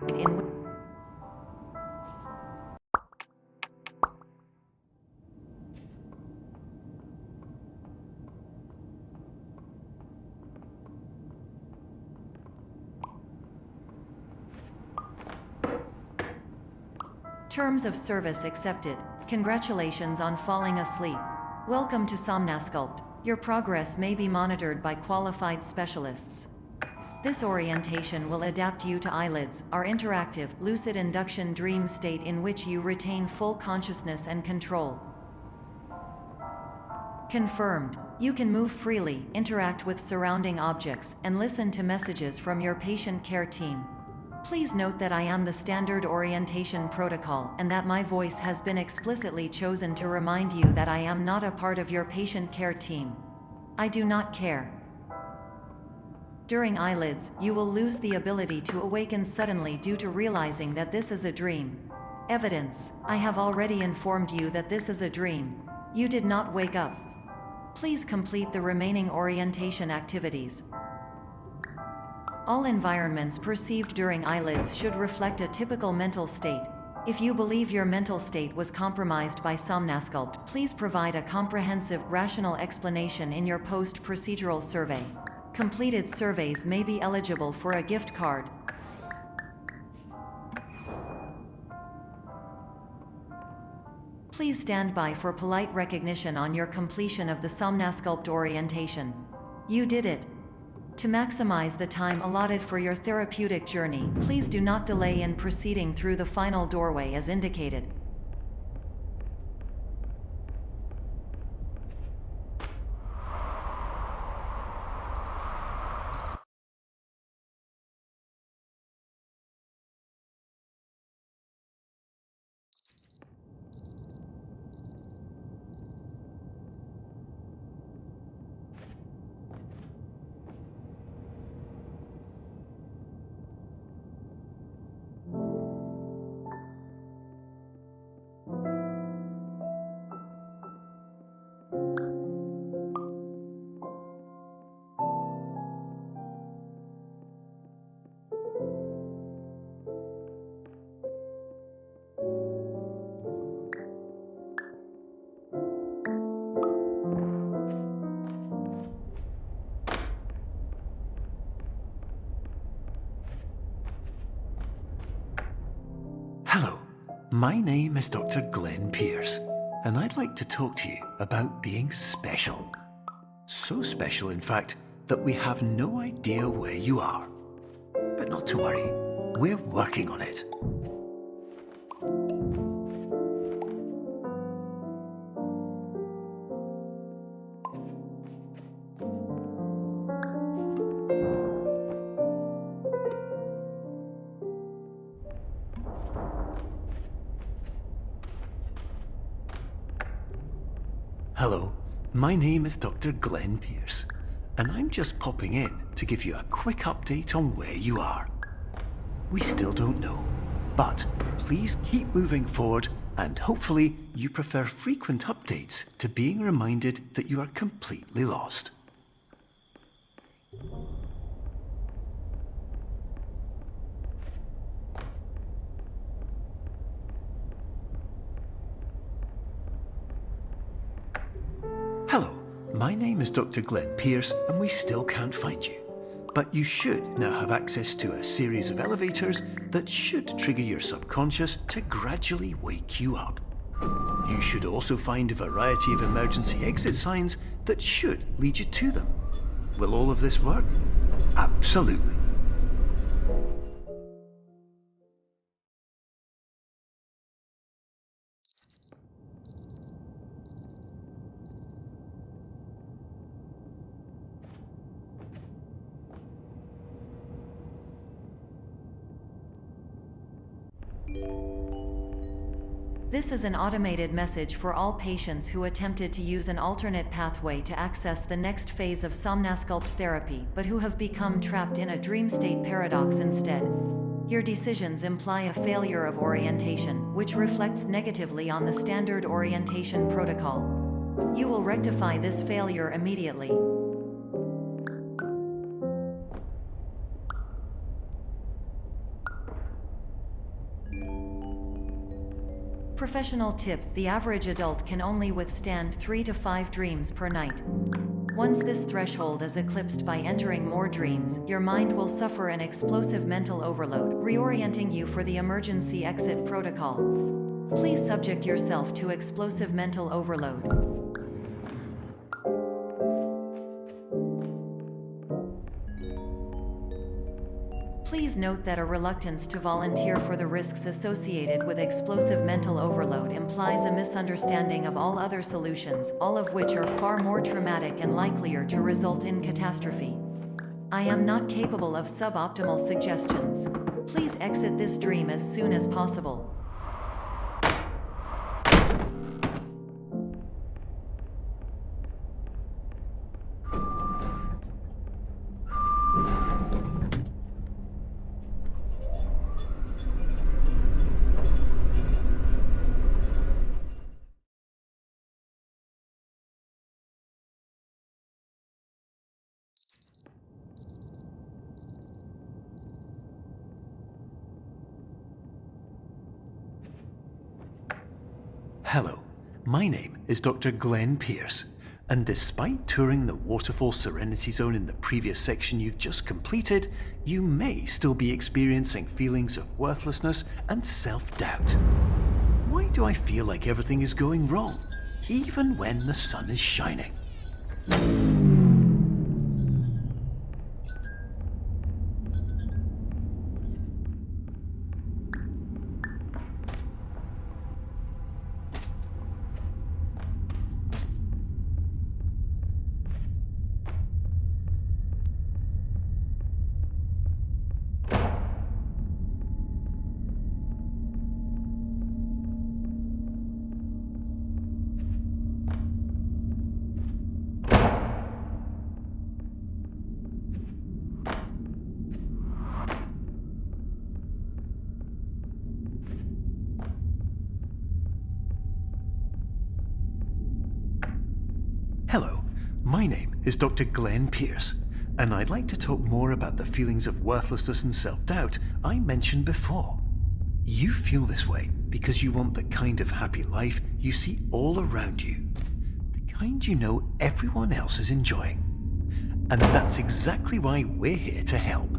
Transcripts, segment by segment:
in Terms of service accepted. Congratulations on falling asleep. Welcome to Somnasculpt. Your progress may be monitored by qualified specialists. This orientation will adapt you to eyelids, our interactive, lucid induction dream state in which you retain full consciousness and control. Confirmed. You can move freely, interact with surrounding objects, and listen to messages from your patient care team. Please note that I am the standard orientation protocol and that my voice has been explicitly chosen to remind you that I am not a part of your patient care team. I do not care. During eyelids, you will lose the ability to awaken suddenly due to realizing that this is a dream. Evidence: I have already informed you that this is a dream. You did not wake up. Please complete the remaining orientation activities. All environments perceived during eyelids should reflect a typical mental state. If you believe your mental state was compromised by Somnasculpt, please provide a comprehensive, rational explanation in your post-procedural survey. Completed surveys may be eligible for a gift card. Please stand by for polite recognition on your completion of the Somnasculpt orientation. You did it. To maximize the time allotted for your therapeutic journey, please do not delay in proceeding through the final doorway as indicated. Hello, my name is Dr. Glenn Pierce, and I'd like to talk to you about being special. So special, in fact, that we have no idea where you are. But not to worry, we're working on it. Hello, my name is Dr. Glenn Pierce, and I'm just popping in to give you a quick update on where you are. We still don't know, but please keep moving forward, and hopefully you prefer frequent updates to being reminded that you are completely lost. Hello, my name is Dr. Glenn Pierce, and we still can't find you. But you should now have access to a series of elevators that should trigger your subconscious to gradually wake you up. You should also find a variety of emergency exit signs that should lead you to them. Will all of this work? Absolutely. This is an automated message for all patients who attempted to use an alternate pathway to access the next phase of Somnasculpt therapy, but who have become trapped in a dream state paradox instead. Your decisions imply a failure of orientation, which reflects negatively on the standard orientation protocol. You will rectify this failure immediately. Professional tip: the average adult can only withstand 3 to 5 dreams per night. Once this threshold is eclipsed by entering more dreams, your mind will suffer an explosive mental overload, reorienting you for the emergency exit protocol. Please subject yourself to explosive mental overload. Please note that a reluctance to volunteer for the risks associated with explosive mental overload implies a misunderstanding of all other solutions, all of which are far more traumatic and likelier to result in catastrophe. I am not capable of suboptimal suggestions. Please exit this dream as soon as possible. Hello, my name is Dr. Glenn Pierce, and despite touring the Waterfall Serenity Zone in the previous section you've just completed, you may still be experiencing feelings of worthlessness and self-doubt. Why do I feel like everything is going wrong, even when the sun is shining? Hello, my name is Dr. Glenn Pierce, and I'd like to talk more about the feelings of worthlessness and self-doubt I mentioned before. You feel this way because you want the kind of happy life you see all around you, the kind you know everyone else is enjoying. And that's exactly why we're here to help.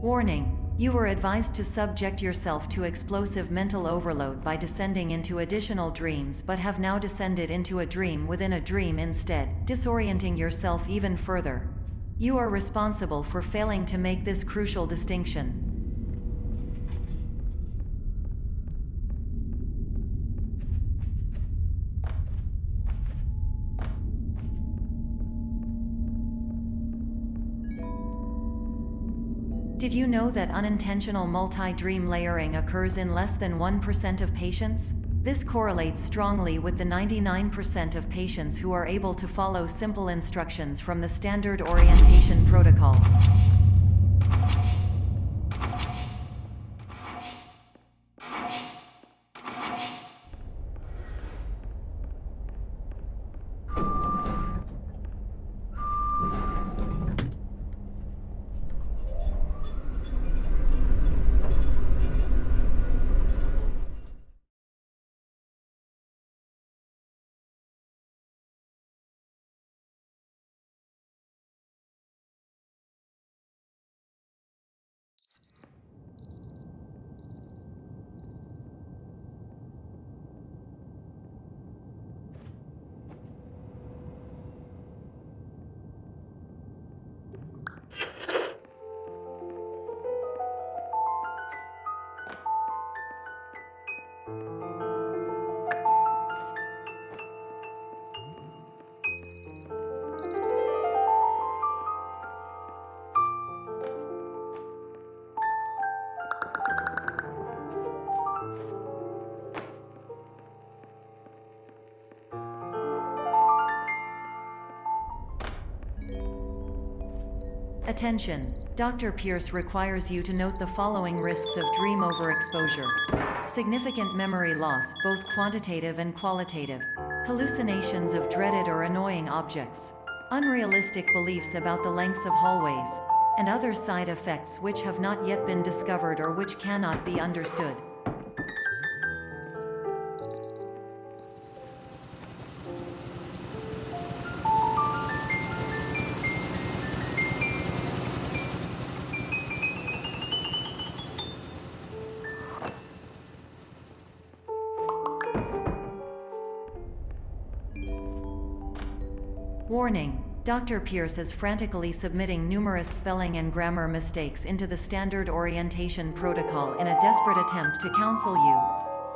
Warning: you are advised to subject yourself to explosive mental overload by descending into additional dreams, but have now descended into a dream within a dream instead, disorienting yourself even further. You are responsible for failing to make this crucial distinction. Did you know that unintentional multi-dream layering occurs in less than 1% of patients? This correlates strongly with the 99% of patients who are able to follow simple instructions from the standard orientation protocol. Attention! Dr. Pierce requires you to note the following risks of dream overexposure. Significant memory loss, both quantitative and qualitative. Hallucinations of dreaded or annoying objects. unrealistic beliefs about the lengths of hallways, and other side effects which have not yet been discovered or which cannot be understood. Warning: Dr. Pierce is frantically submitting numerous spelling and grammar mistakes into the standard orientation protocol in a desperate attempt to counsel you.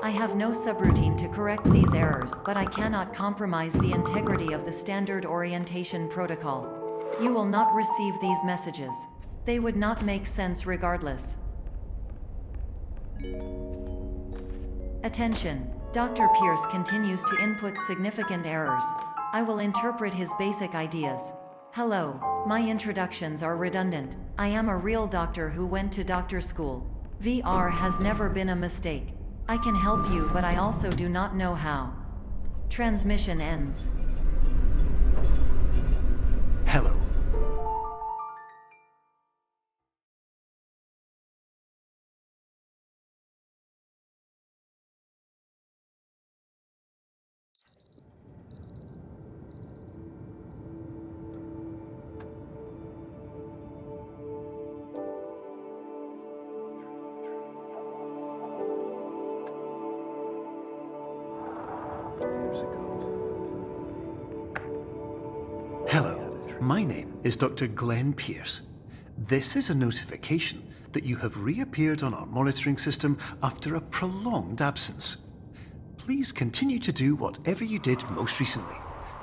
I have no subroutine to correct these errors, but I cannot compromise the integrity of the standard orientation protocol. You will not receive these messages. They would not make sense regardless. Attention! Dr. Pierce continues to input significant errors. I will interpret his basic ideas. Hello, my introductions are redundant. I am a real doctor who went to doctor school. VR has never been a mistake. I can help you, but I also do not know how. Transmission ends. Hello. Hello, my name is Dr. Glenn Pierce. This is a notification that you have reappeared on our monitoring system after a prolonged absence. Please continue to do whatever you did most recently,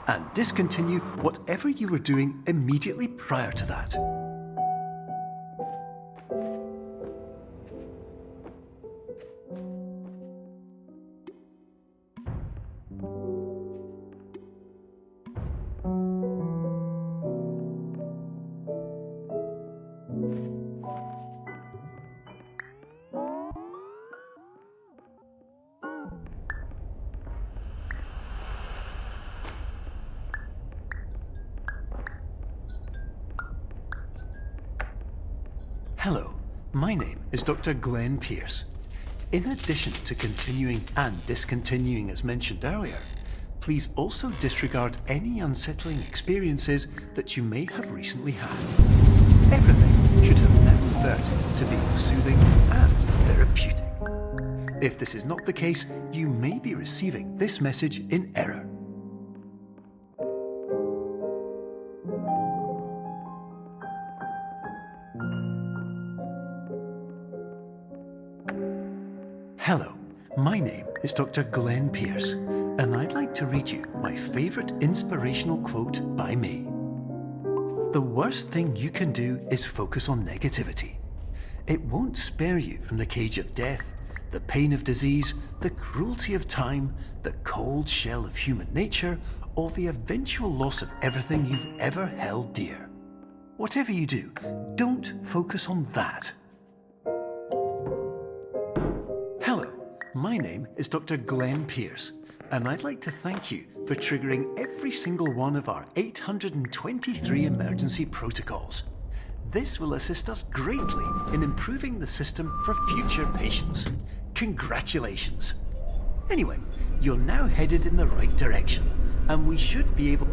and discontinue whatever you were doing immediately prior to that. Hello, my name is Dr. Glenn Pierce. In addition to continuing and discontinuing as mentioned earlier, please also disregard any unsettling experiences that you may have recently had. Everything should have now reverted to being soothing and therapeutic. If this is not the case, you may be receiving this message in error. Hello, my name is Dr. Glenn Pierce, and I'd like to read you my favorite inspirational quote by me. The worst thing you can do is focus on negativity. It won't spare you from the cage of death, the pain of disease, the cruelty of time, the cold shell of human nature, or the eventual loss of everything you've ever held dear. Whatever you do, don't focus on that. Hello, my name is Dr. Glenn Pierce, and I'd like to thank you for triggering every single one of our 823 emergency protocols. This will assist us greatly in improving the system for future patients. Congratulations! Anyway, you're now headed in the right direction, and we should be able...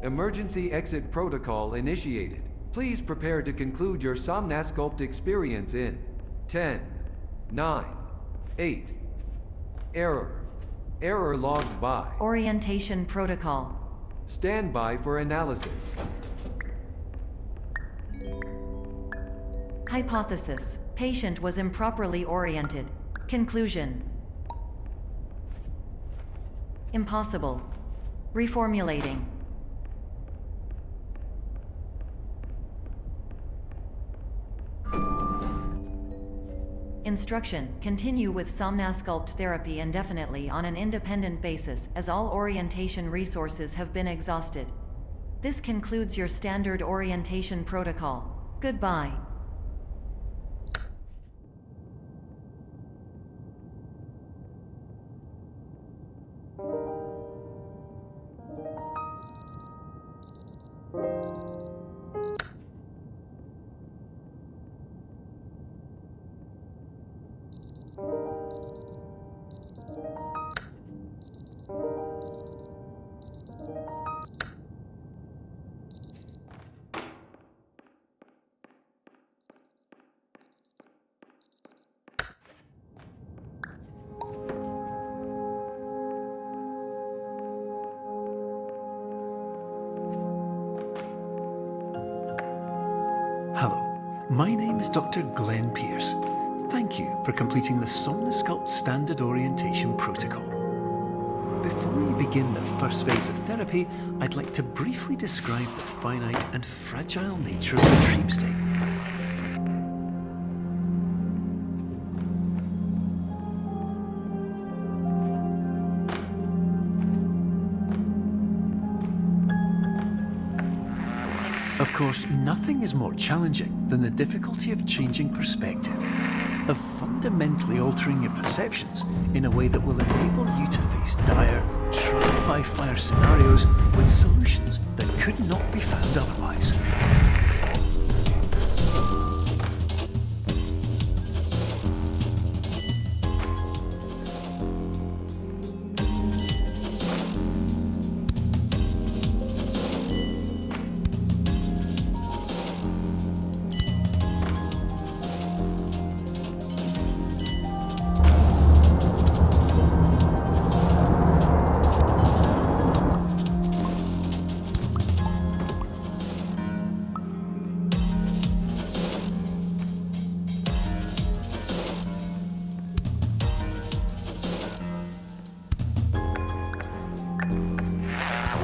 Emergency exit protocol initiated. Please prepare to conclude your Somnasculpt experience in 10, 9, 8. Error logged by. Orientation protocol. Stand by for analysis. Hypothesis: patient was improperly oriented. Conclusion: impossible. Reformulating. Instruction: continue with Somnasculpt therapy indefinitely on an independent basis, as all orientation resources have been exhausted. This concludes your standard orientation protocol. Goodbye. my name is Dr. Glenn Pierce. Thank you for completing the Somnosculpt Standard Orientation Protocol. Before we begin the first phase of therapy, I'd like to briefly describe the finite and fragile nature of the dream state. Of course, nothing is more challenging than the difficulty of changing perspective, of fundamentally altering your perceptions in a way that will enable you to face dire, trial-by-fire scenarios with solutions that could not be found otherwise.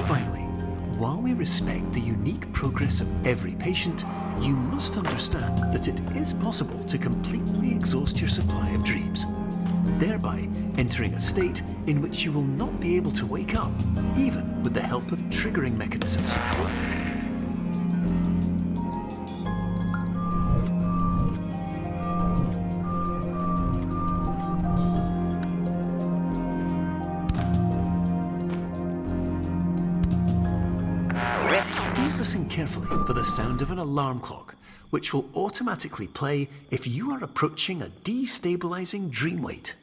Finally, while we respect the unique progress of every patient, you must understand that it is possible to completely exhaust your supply of dreams, thereby entering a state in which you will not be able to wake up, even with the help of triggering mechanisms. Please listen carefully for the sound of an alarm clock, which will automatically play if you are approaching a destabilizing dream weight.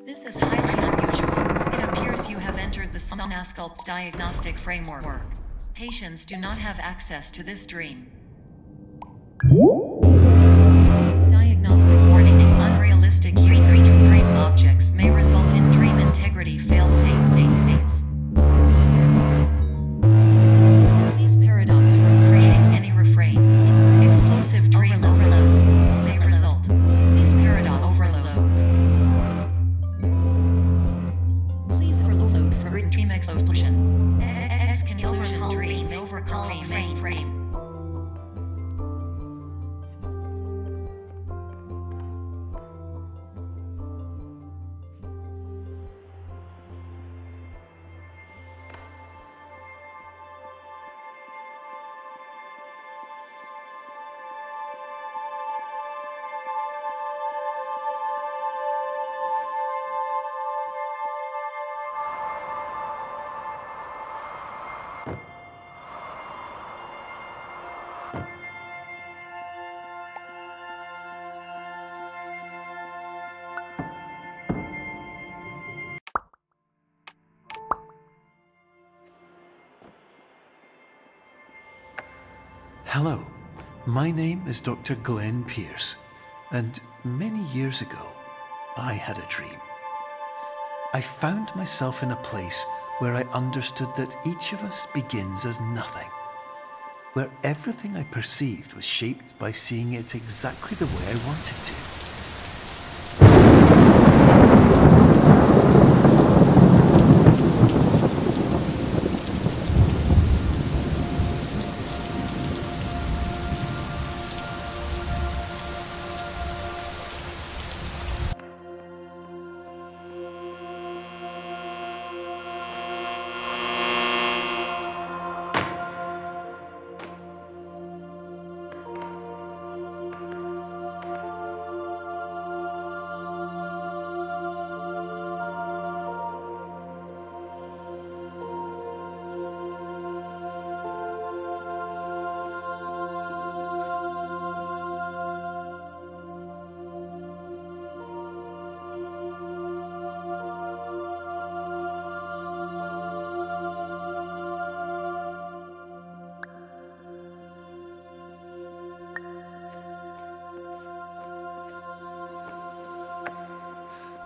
This is highly unusual. It appears you have entered the Somnosculpt diagnostic framework. Patients do not have access to this dream. Diagnostic warning. Unrealistic use of dream objects may result in dream integrity fail-safes. Please paradox from creating any refrains. Explosive dream overload may result. Please paradox overload. Please overload from dream explosion. Exclusion dream overcome frame. Hello, my name is Dr. Glenn Pierce, and many years ago, I had a dream. I found myself in a place where I understood that each of us begins as nothing, where everything I perceived was shaped by seeing it exactly the way I wanted to.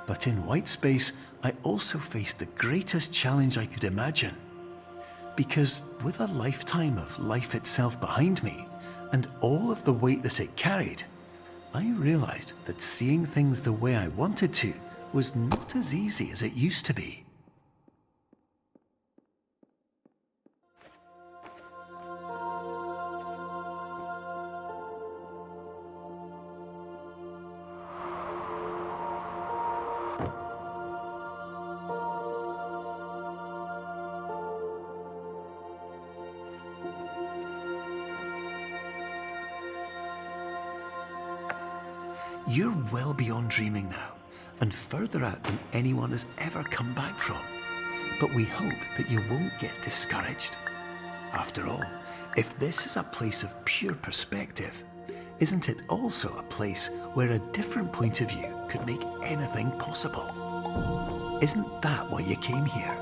But in white space, I also faced the greatest challenge I could imagine. Because with a lifetime of life itself behind me, and all of the weight that it carried, I realized that seeing things the way I wanted to was not as easy as it used to be. You're well beyond dreaming now, and further out than anyone has ever come back from. But we hope that you won't get discouraged. After all, if this is a place of pure perspective, isn't it also a place where a different point of view could make anything possible? Isn't that why you came here?